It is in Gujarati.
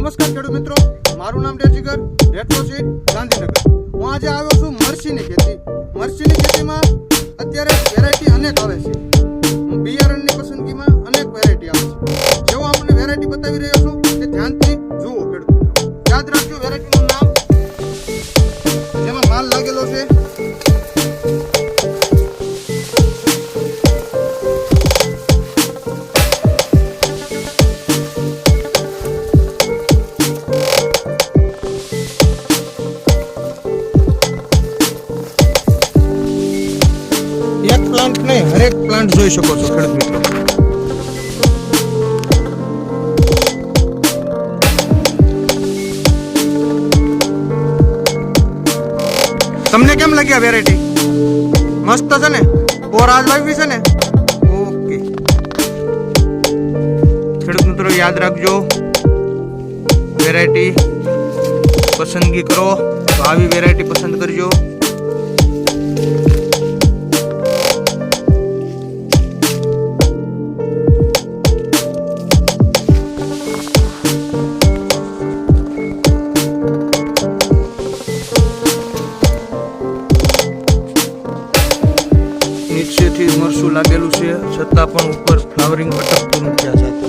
નમસ્કાર ખેડૂત મિત્રો, મારું નામ છે જીગર, રેટ્રો સીડ ગાંધીનગર. હું આજે આવ્યો છું મરચીની ખેતી. મરચીની ખેતીમાં અત્યારે વેરાયટી અનેક આવે છે. બિયારણની પસંદગીમાં અનેક વેરાયટી આવે છે. જેવો આપણે વેરાયટી બતાવી રહ્યો છું તે ધ્યાનથી જુઓ ખેડૂત મિત્રો. યાદ રાખજો વેરાયટીનું નામ, જેમાં માલ લાગેલો છે. એક પ્લાન્ટ નહીં, હરેક પ્લાન્ટ જોઈ શકો છો ખેડૂત મિત્રો. તમને કેમ લાગ્યા વેરાયટી? મસ્ત છે ને? ઓર આજ વાવી છે ને? ઓકે ખેડૂત મિત્રો, યાદ રાખજો વેરાયટી પસંદગી કરો તો આવી વેરાયટી પસંદ કરજો. નીચેથી મરચું લાગેલું છે છતાં પણ ઉપર ફ્લાવરિંગ અટકતું નથી આ સાથે.